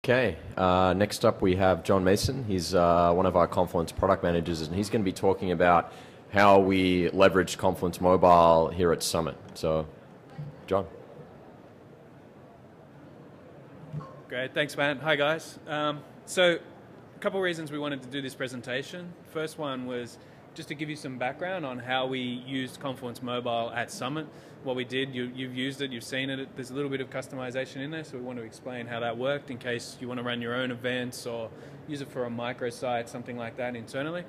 Okay, next up we have John Mason. He's one of our Confluence product managers, and he's going to be talking about how we leverage Confluence Mobile here at Summit. So, John. Great, thanks, Matt. Hi, guys. So, a couple of reasons we wanted to do this presentation. First one was just to give you some background on how we used Confluence Mobile at Summit. What we did, you've used it, you've seen it. There's a little bit of customization in there, so we want to explain how that worked in case you want to run your own events or use it for a microsite, something like that internally.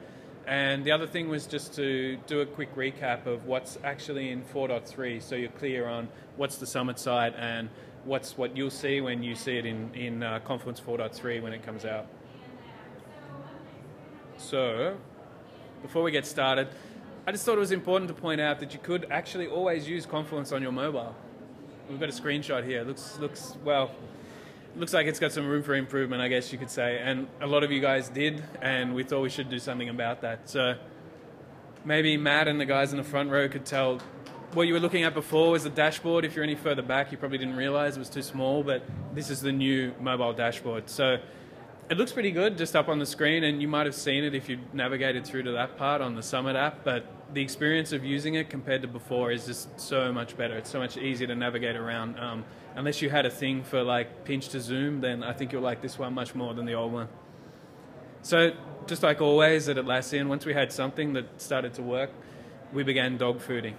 And the other thing was just to do a quick recap of what's actually in 4.3, so you're clear on what's the Summit site and what you'll see when you see it in Confluence 4.3 when it comes out. So, before we get started, I just thought it was important to point out that you could actually always use Confluence on your mobile. We've got a screenshot here. Looks like it's got some room for improvement, I guess you could say. And a lot of you guys did, and we thought we should do something about that. So maybe Matt and the guys in the front row could tell what you were looking at before was the dashboard. If you're any further back, you probably didn't realize it was too small, but this is the new mobile dashboard. So it looks pretty good just up on the screen, and you might have seen it if you navigated through to that part on the Summit app, but the experience of using it compared to before is just so much better. It's so much easier to navigate around. Unless you had a thing for like pinch to zoom, then I think you'll like this one much more than the old one. So just like always at Atlassian, once we had something that started to work, we began dog fooding.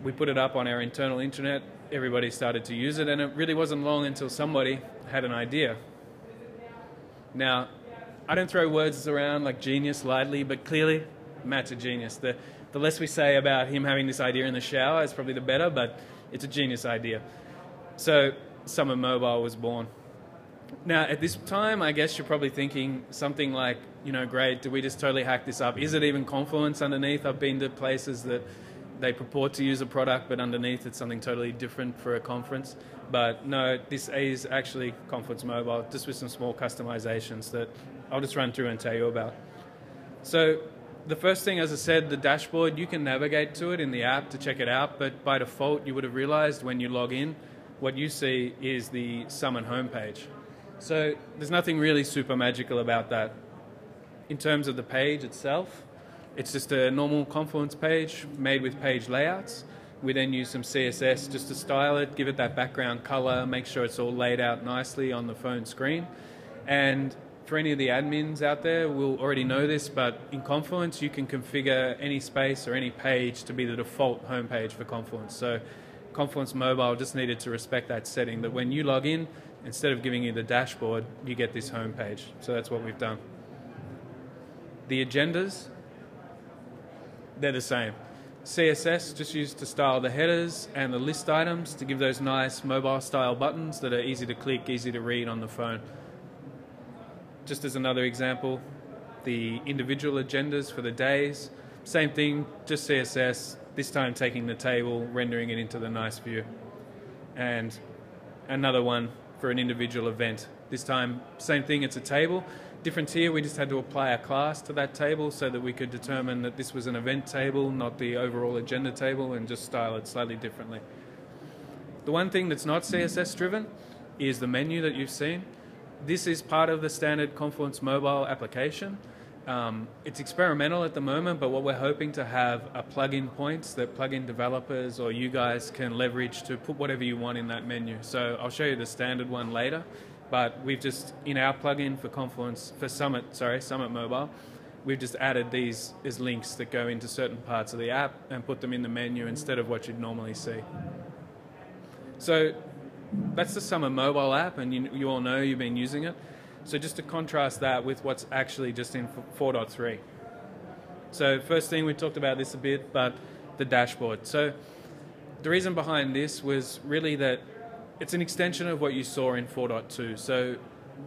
We put it up on our internal intranet, everybody started to use it, and it really wasn't long until somebody had an idea. Now, I don't throw words around like genius lightly, but clearly, Matt's a genius. The less we say about him having this idea in the shower is probably the better, but it's a genius idea. So, Summit Mobile was born. Now, at this time, I guess you're probably thinking something like, great, did we just totally hack this up? Is it even Confluence underneath? I've been to places that they purport to use a product, but underneath it's something totally different for a conference. But no, this is actually Confluence Mobile, just with some small customizations that I'll just run through and tell you about. So the first thing, as I said, the dashboard, you can navigate to it in the app to check it out, but by default, you would have realized when you log in, what you see is the Summit homepage. So there's nothing really super magical about that. In terms of the page itself, it's just a normal Confluence page made with page layouts. We then use some CSS just to style it, give it that background color, make sure it's all laid out nicely on the phone screen. And for any of the admins out there, we'll already know this, but in Confluence, you can configure any space or any page to be the default homepage for Confluence. So Confluence Mobile just needed to respect that setting, that when you log in, instead of giving you the dashboard, you get this homepage. So that's what we've done. The agendas, they're the same. CSS just used to style the headers and the list items to give those nice mobile style buttons that are easy to click, easy to read on the phone. Just as another example, the individual agendas for the days, same thing, just CSS, this time taking the table, rendering it into the nice view. And another one for an individual event. This time, same thing, it's a table. Difference here, we just had to apply a class to that table so that we could determine that this was an event table, not the overall agenda table, and just style it slightly differently. The one thing that's not CSS driven is the menu that you've seen. This is part of the standard Confluence mobile application. It's experimental at the moment, but what we're hoping to have are plugin points that plugin developers or you guys can leverage to put whatever you want in that menu. So I'll show you the standard one later. But we've just, in our plugin for Confluence, for Summit Mobile, we've just added these as links that go into certain parts of the app and put them in the menu instead of what you'd normally see. So that's the Summit Mobile app, and you all know you've been using it. So just to contrast that with what's actually just in 4.3. So first thing, we talked about this a bit, but the dashboard. So the reason behind this was really that it's an extension of what you saw in 4.2. So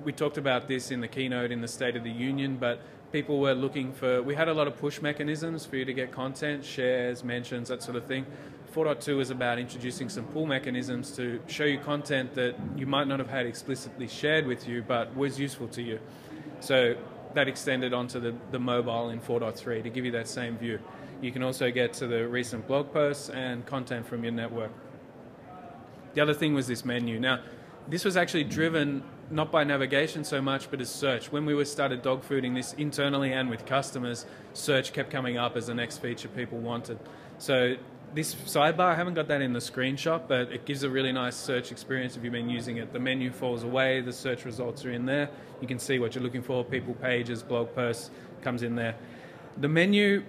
we talked about this in the keynote in the State of the Union, but people were looking for, we had a lot of push mechanisms for you to get content, shares, mentions, that sort of thing. 4.2 is about introducing some pull mechanisms to show you content that you might not have had explicitly shared with you, but was useful to you. So that extended onto the mobile in 4.3 to give you that same view. You can also get to the recent blog posts and content from your network. The other thing was this menu. Now, this was actually driven not by navigation so much, but as search. When we started dogfooding this internally and with customers, search kept coming up as the next feature people wanted. So this sidebar, I haven't got that in the screenshot, but it gives a really nice search experience if you've been using it. The menu falls away, the search results are in there. You can see what you're looking for, people, pages, blog posts, comes in there. The menu,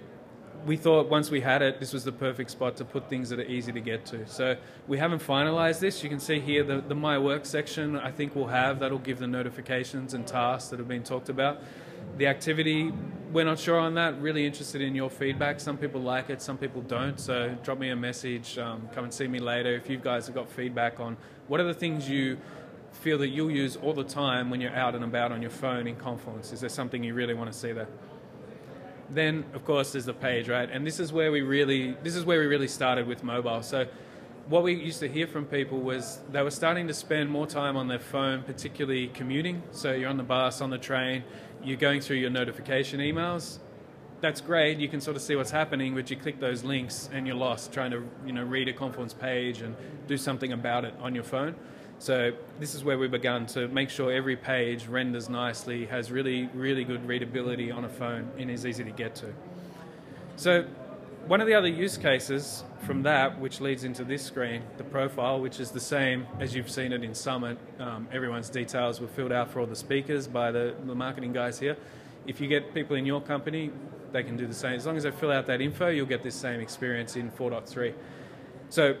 we thought once we had it, this was the perfect spot to put things that are easy to get to. So we haven't finalized this. You can see here the My Work section, I think that'll give the notifications and tasks that have been talked about. The activity, we're not sure on that. Really interested in your feedback. Some people like it, some people don't. So drop me a message, come and see me later. If you guys have got feedback on what are the things you feel that you'll use all the time when you're out and about on your phone in Confluence. Is there something you really want to see there? Then, of course, there's the page, right? And this is where we really started with mobile. So what we used to hear from people was they were starting to spend more time on their phone, particularly commuting. So you're on the bus, on the train, you're going through your notification emails. That's great, you can sort of see what's happening, but you click those links and you're lost trying to read a Confluence page and do something about it on your phone. So this is where we began to make sure every page renders nicely, has really, really good readability on a phone, and is easy to get to. So one of the other use cases from that, which leads into this screen, the profile, which is the same as you've seen it in Summit. Everyone's details were filled out for all the speakers by the marketing guys here. If you get people in your company, they can do the same. As long as they fill out that info, you'll get this same experience in 4.3. So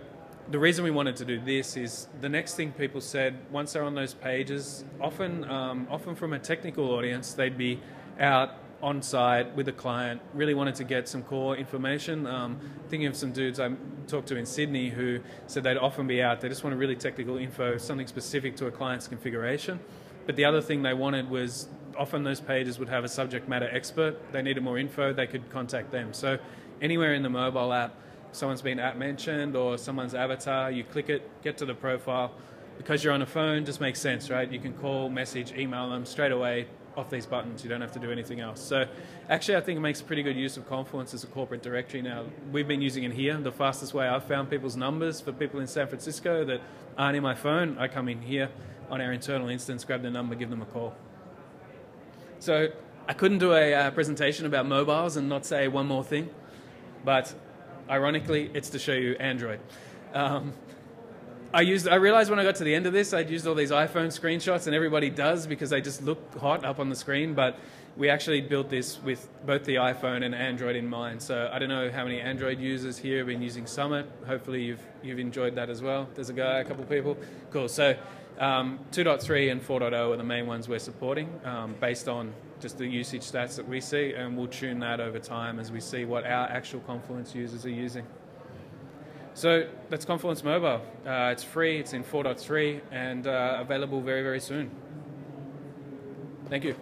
the reason we wanted to do this is the next thing people said, once they're on those pages, often from a technical audience, they'd be out on site with a client, really wanted to get some core information. Thinking of some dudes I talked to in Sydney who said they'd often be out, they just wanted really technical info, something specific to a client's configuration. But the other thing they wanted was, often those pages would have a subject matter expert. They needed more info, they could contact them. So anywhere in the mobile app, someone's been app mentioned or someone's avatar, you click it, get to the profile. Because you're on a phone, just makes sense, right? You can call, message, email them straight away off these buttons. You don't have to do anything else. So actually, I think it makes pretty good use of Confluence as a corporate directory now. We've been using it here. The fastest way I've found people's numbers for people in San Francisco that aren't in my phone, I come in here on our internal instance, grab their number, give them a call. So I couldn't do a presentation about mobiles and not say one more thing, but ironically, it's to show you Android. I realized when I got to the end of this, I'd used all these iPhone screenshots, and everybody does because they just look hot up on the screen, but we actually built this with both the iPhone and Android in mind. So I don't know how many Android users here have been using Summit. Hopefully you've enjoyed that as well. There's a couple people. Cool. So 2.3 and 4.0 are the main ones we're supporting based on just the usage stats that we see, and we'll tune that over time as we see what our actual Confluence users are using. So that's Confluence Mobile. It's free, it's in 4.3, and available very, very soon. Thank you.